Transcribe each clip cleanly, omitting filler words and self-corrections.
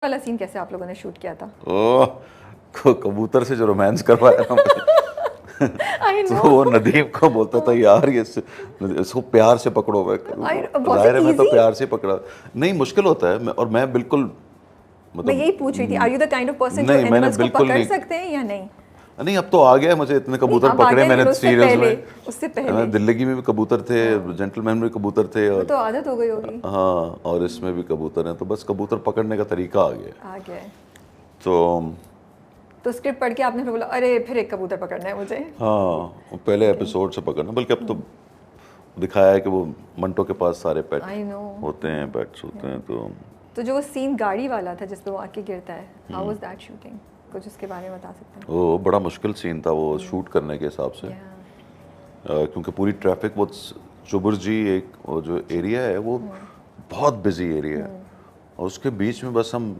वाला सीन कैसे आप लोगों ने शूट किया था? ओह, कबूतर से जो रोमांस करवाया ना आई तो नो। वो नदीम को बोलता था यार ये इसको प्यार से पकड़ो। वाज जाहिर इट है मैं तो इजी? प्यार से पकड़ा। नहीं, मुश्किल होता है। और मैं बिल्कुल मैं मतलब यही पूछ रही थी, are you the kind of person जो नहीं, मैंने एनिमल्स को बिल्कुल पकड़ नहीं। सकते हैं या नहीं? नहीं, अब तो आ गया है, मुझे इतने नहीं कबूतर अब आ पकड़े गया, मैंने लेकिन उससे सीरियल्स पहले, में। उससे पहले दिल्लगी में भी कबूतर थे, जेंटलमैन में भी कबूतर थे, वो और तो आदत हो गई होगी। हाँ, और इसमें भी कबूतर हैं, तो बस कबूतर पकड़ने का तरीका आ गया है। आ गया है। तो तो स्क्रिप्ट पढ़ के आपने फिर बोला अरे फिर एक कबूतर पकड़ना है मुझे? हाँ, पहले एपिसोड से पकड़ना, बल्कि अब तो दिखाया है कि वो मंटो के पास सारे पेट आई नो। होते हैं, पेट्स होते हैं। तो जो वो सीन गाड़ी वाला था जिस पे वो आके गिरता है, हाउ वाज दैट शूटिंग? कुछ उसके बारे में बता सकते हैं? वो बड़ा मुश्किल सीन था वो शूट करने के हिसाब से। क्योंकि पूरी ट्रैफिक वो चुबुर्जी एक वो जो एरिया है वो बहुत बिजी एरिया है, और उसके बीच में हम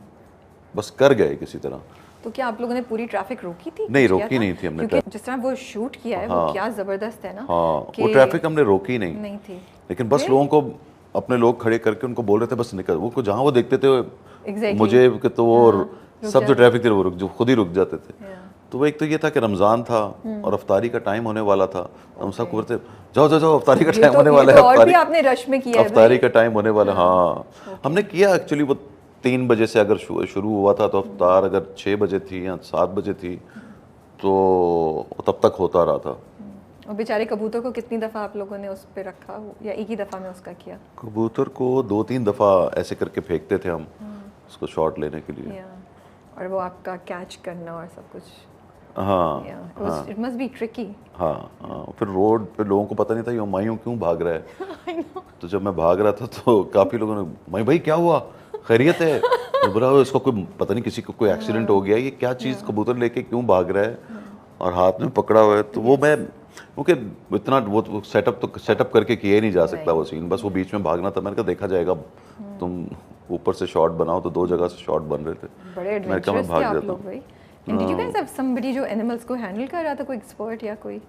बस कर गए किसी तरह। तो क्या आप लोगों ने पूरी ट्रैफिक रोकी थी? नहीं, कुछ किया रोकी था? नहीं थी हमने क्योंकि जिस तरह वो शूट किया है वो क्या जबरदस्त है ना। हाँ, कि वो ट्रैफिक हमने रोकी नहीं नहीं थी, लेकिन बस लोगों को अपने लोग खड़े करके उनको बोल रहे थे बस निकल। वो जहाँ वो देखते थे Exactly. मुझे कि तो वो रुक सब जो जाते ट्रैफिक थे वो जो खुद ही रुक जाते थे। Yeah. तो वो एक तो ये था कि रमज़ान था और अफ्तारी का टाइम होने वाला था, तो हम सब बोलते जाओ जाओ जाओ, अफ्तारी का टाइम होने वाला है, और भी आपने रश में किया है अफ्तारी का टाइम होने वाला। हाँ, हमने किया एक्चुअली। वो 3 बजे से अगर शुरू हुआ था, तो अफ्तार अगर 6 बजे थी या 7 बजे थी, तो तब तक होता रहा था। और बेचारे कबूतर को कितनी दफ़ा आप लोगों ने उस पे रखा या एक ही दफ़ा में उसका किया? कबूतर को 2-3 दफ़ा ऐसे करके फेंकते थे हम उसको शॉट लेने के लिए। और वो आपका कैच करना और सब कुछ। हाँ, इट मस्ट बी ट्रिकी। हाँ, फिर रोड पे लोगों को पता नहीं था ये मायूं क्यों भाग रहा है। तो जब मैं भाग रहा था तो काफ़ी लोगों ने, माई भाई क्या हुआ, खैरियत है? तो बोला इसको कोई पता नहीं, किसी को कोई एक्सीडेंट हो गया, ये क्या चीज़ कबूतर लेके क्यों भाग रहा है और हाथ में पकड़ा हुआ है। तो वो मैं क्योंकि इतना वो सेटअप करके किया ही नहीं जा सकता वो सीन, बस वो बीच में भागना था। मैंने कहा देखा जाएगा, तुम ऊपर से शॉट बनाओ, तो 2 जगह से शॉट बन रहे थे। बड़े एडवेंचरस थे आप लोग भाई। And did you guys have somebody जो एनिमल्स को हैंडल कर रहा था, कोई एक्सपर्ट या कोई?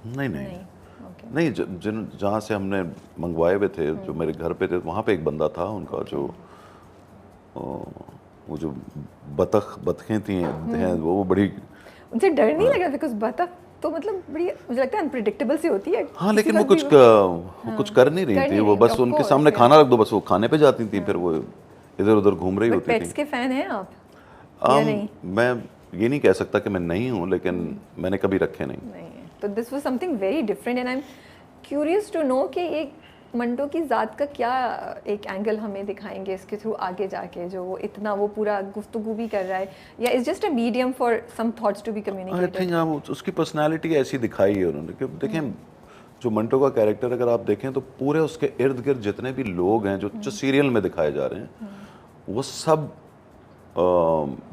नहीं, जहाँ से हमने मंगवाए हुए थे, जो मेरे घर पे थे, वहाँ पे एक बंदा था उनका जो वो जो बतखें थी हैं, वो बड़ी, उनसे डर नहीं लगा? बिकॉज बतख तो मतलब बड़ी, मुझे लगता है अनप्रेडिक्टेबल सी होती है। हाँ, लेकिन वो कुछ कर नहीं रही थी। वो बस उनके सामने खाना रख दो, बस वो खाने पे जाती थी, फिर वो इधर उधर घूम रही होती थी। पेट्स के फैन हैं आप या नहीं? मैं ये नहीं कह सकता कि मैं नहीं हूँ, लेकिन मैंने कभी रखे नहीं। तो this was something very different and I am curious to know कि एक मंटो की ज़ात का क्या एक एंगल हमें दिखाएंगे इसके थ्रू आगे जाके, जो वो इतना वो पूरा गुफ्तगू भी कर रहा है, या is just a medium for some thoughts to be communicated? I think उसकी पर्सनालिटी ऐसी दिखाई है उन्होंने कि देखें, जो मंटो का कैरेक्टर अगर आप देखें तो पूरे उसके इर्द गिर्द जितने भी लोग हैं जो सीरियल में दिखाए जा रहे हैं, वो सब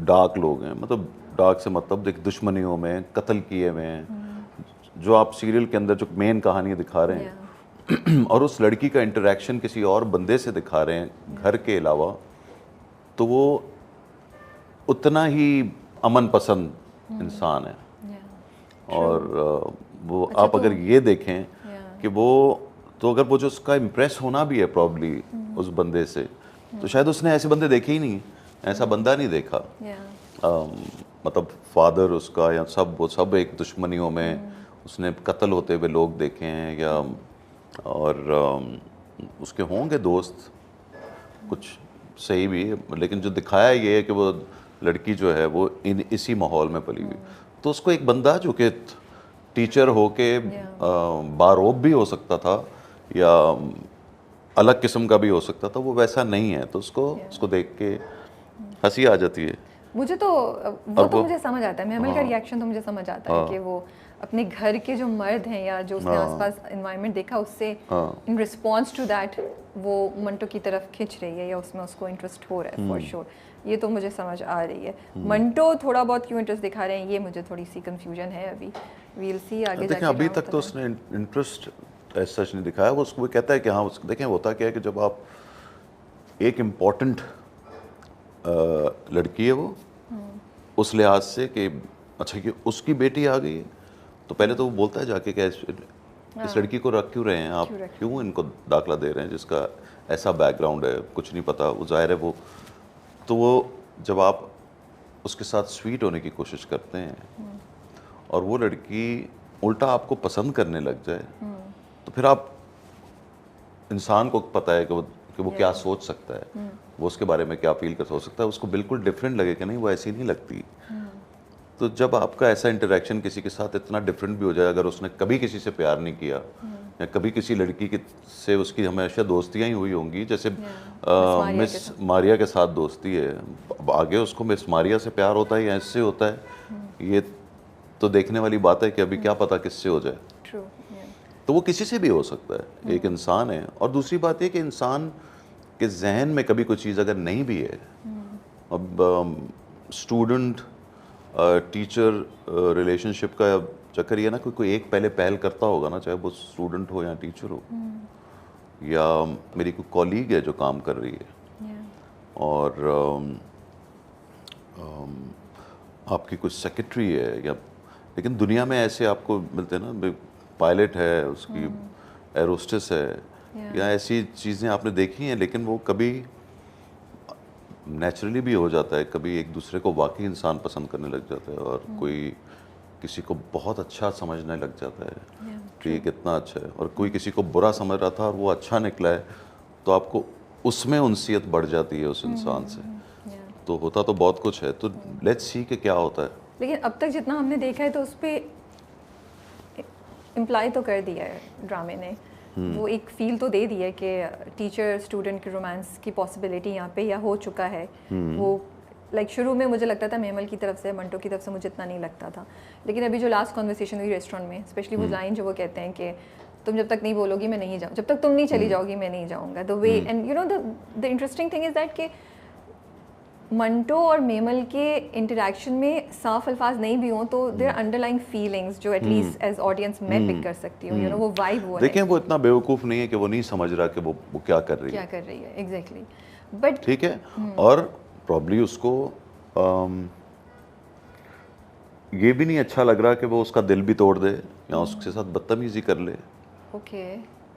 डार्क लोग हैं। मतलब डार्क से मतलब देख, दुश्मनियों में कत्ल किए हुए हैं, जो आप सीरियल के अंदर जो मेन कहानी दिखा रहे हैं और उस लड़की का इंटरेक्शन किसी और बंदे से दिखा रहे हैं घर के अलावा, तो वो उतना ही अमन पसंद इंसान है। और वो आप अगर ये देखें कि वो, तो अगर वो जो उसका इम्प्रेस होना भी है प्रॉब्ली उस बंदे से, तो शायद उसने ऐसे बंदे देखे ही नहीं, ऐसा बंदा नहीं देखा। मतलब फादर उसका या वो सब एक दुश्मनियों में, उसने कत्ल होते हुए लोग देखे हैं, या और उसके होंगे दोस्त कुछ सही भी, लेकिन जो दिखाया ये है कि वो लड़की जो है वो इसी माहौल में पली हुई। तो उसको एक बंदा जो कि टीचर हो के बारोब भी हो सकता था या अलग किस्म का भी हो सकता था, वो वैसा नहीं है, तो उसको देख के हंसी आ जाती है मुझे। तो वो तो मुझे समझ आता है, महमल का रिएक्शन तो मुझे समझ आता है कि वो अपने घर के जो मर्द हैं या जो उसने आसपास एनवायरनमेंट देखा, उससे इन रिस्पॉन्स टू दैट वो मंटो की तरफ खिंच रही है या उसमें उसको इंटरेस्ट हो रहा है फॉर श्योर। ये तो मुझे समझ आ रही है। मंटो थोड़ा बहुत क्यों इंटरेस्ट दिखा रहे हैं, ये मुझे थोड़ी सी कंफ्यूजन है अभी। वील सी आगे जाके। अभी तक तो उसने इंटरेस्ट ऐसा नहीं दिखाया। वो उसको कहता है कि हाँ, देखें होता क्या है कि जब आप एक इम्पॉर्टेंट लड़की है वो उस लिहाज से कि अच्छा कि उसकी बेटी आ गई है, तो पहले तो वो बोलता है जाके क्या इस लड़की को रख क्यों रहे हैं आप, क्यों इनको दाखला दे रहे हैं जिसका ऐसा बैकग्राउंड है, कुछ नहीं पता। वो जाहिर है वो, तो वो जब आप उसके साथ स्वीट होने की कोशिश करते हैं और वो लड़की उल्टा आपको पसंद करने लग जाए, तो फिर आप इंसान को पता है कि वो क्या सोच सकता है, वो उसके बारे में क्या फील कर सकता है, उसको बिल्कुल डिफरेंट लगे कि नहीं वो ऐसी नहीं लगती। तो जब आपका ऐसा इंटरेक्शन किसी के साथ इतना डिफरेंट भी हो जाए, अगर उसने कभी किसी से प्यार नहीं किया या कभी किसी लड़की से उसकी हमेशा दोस्तियां ही हुई होंगी, जैसे मिस मारिया के साथ दोस्ती है, अब आगे उसको मिस मारिया से प्यार होता है या इससे होता है, ये तो देखने वाली बात है कि अभी क्या पता किससे हो जाए। तो वो किसी से भी हो सकता है, एक इंसान है। और दूसरी बात ये कि इंसान के जहन में कभी कोई चीज़ अगर नहीं भी है, अब स्टूडेंट टीचर रिलेशनशिप का चक्कर ये ना, कोई एक पहले पहल करता होगा ना, चाहे वो स्टूडेंट हो या टीचर हो, या मेरी कोई कॉलीग है जो काम कर रही है, और आपकी कोई सेक्रेटरी है, या लेकिन दुनिया में ऐसे आपको मिलते हैं ना, पायलट है, उसकी एरोस्टेस है, या ऐसी चीज़ें आपने देखी हैं, लेकिन वो कभी नेचुरली भी हो जाता है, कभी एक दूसरे को वाकई इंसान पसंद करने लग जाता है, और कोई किसी को बहुत अच्छा समझने लग जाता है कि ये कितना अच्छा है, और कोई किसी को बुरा समझ रहा था और वो अच्छा निकला है, तो आपको उसमें उनसियत बढ़ जाती है उस इंसान से। तो होता तो बहुत कुछ है, तो लेट्स सी कि क्या होता है। लेकिन अब तक जितना हमने देखा है तो उस पर इम्प्लाई तो कर दिया है ड्रामे ने, वो एक फील तो दे दी है कि टीचर स्टूडेंट के रोमांस की पॉसिबिलिटी यहाँ पे या हो चुका है। वो लाइक शुरू में मुझे लगता था मेमल की तरफ से, मंटो की तरफ से मुझे इतना नहीं लगता था, लेकिन अभी जो लास्ट कॉन्वर्सेशन हुई रेस्टोरेंट में, स्पेशली वो लाइन जो वो कहते हैं कि तुम जब तक नहीं बोलोगी मैं नहीं जाऊँ, जब तक तुम नहीं चली जाओगी मैं नहीं जाऊँगा, the way and you know the interesting thing is that कि मंटो और मेमल के इंटरेक्शन में साफ अल्फाज नहीं भी हों तो देयर अंडरलाइंग फीलिंग्स जो एटलीस्ट एज ऑडियंस मैं पिक कर सकती हूँ, यू नो वो वाइब वो है। देखें वो इतना बेवकूफ़ नहीं है कि वो नहीं समझ रहा कि वो क्या कर रही है, एग्जैक्टली, बट ठीक है। और प्रॉब्ली उसको ये भी नहीं अच्छा लग रहा कि वो उसका दिल भी तोड़ दे या उसके साथ बदतमीजी कर ले। ओके,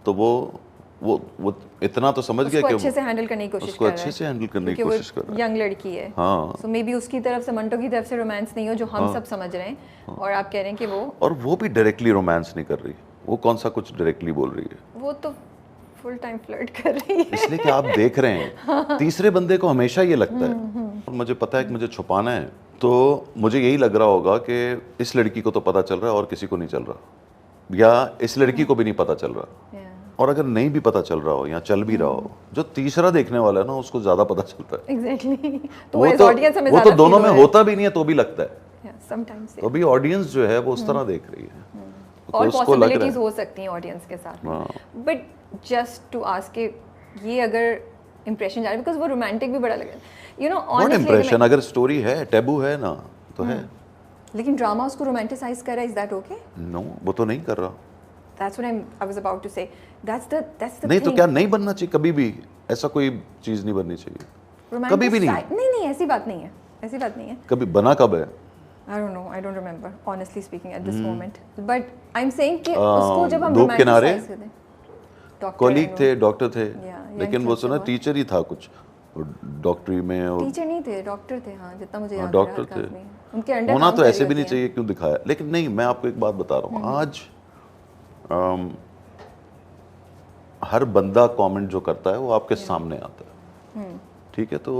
तो वो इतना तो समझ गया कि अच्छे से हैंडल करने की कोशिश उसको अच्छे से हैंडल करने की कोशिश कर रहा है। यंग लड़की है, हाँ, सो मे बी उसकी तरफ से, मंटो की तरफ से रोमांस नहीं हो जो हम सब समझ रहे हैं, और आप कह रहे हैं कि वो भी डायरेक्टली रोमांस नहीं कर रही, वो कौन सा कुछ डायरेक्टली बोल रही है, वो तो फुल टाइम फ्लर्ट कर रही है, इसलिए कि आप देख रहे हैं तीसरे बंदे को हमेशा ये लगता है, और मुझे पता है कि मुझे छुपाना है, तो मुझे यही लग रहा होगा कि इस लड़की को तो पता चल रहा है और किसी को नहीं चल रहा, या इस लड़की को भी नहीं पता चल रहा, और अगर नहीं भी पता चल रहा हो या चल भी रहा हो, जो तीसरा देखने वाला है ना उसको ज्यादा पता चलता है। एग्जैक्टली, तो वो तो दोनों में होता भी नहीं है तो भी लगता है, समटाइम्स तो भी ऑडियंस जो है वो उस तरह देख रही है, और पॉसिबिलिटीज हो सकती हैं ऑडियंस के साथ, बट जस्ट टू आस्क ये अगर इंप्रेशन जा रहा है, बिकॉज वो रोमांटिक भी बड़ा लगे, यू नो ऑनेस्टली इंप्रेशन अगर स्टोरी है, टैबू है ना तो है, लेकिन ड्रामा उसको रोमांटिसाइज कर रहा है, इज दैट ओके? नो, वो तो नहीं कर रहा। That's what I was about to say. That's the नहीं तो क्या नहीं बनना चाहिए कभी भी, ऐसा कोई चीज नहीं बननी चाहिए कभी भी नहीं। नहीं ऐसी बात नहीं है, ऐसी बात नहीं है। कभी बना कब है? I don't know, I don't remember honestly speaking at this moment, but I'm saying कि उसको जब हम धूप किनारे कॉलीग थे, डॉक्टर थे, लेकिन वो सुना टीचर ही था कुछ डॉक्टरी में, और टीचर नहीं थे, डॉक्टर थे, हाँ जितना मुझे याद है, डॉक्टर थे, उनके अंडर होना तो ऐसे भी नहीं चाहिए, क्यों दिखाया। लेकिन नहीं, मैं आपको एक बात बता रहा हूँ, आज हर बंदा कमेंट जो करता है वो आपके सामने आता है, ठीक है, तो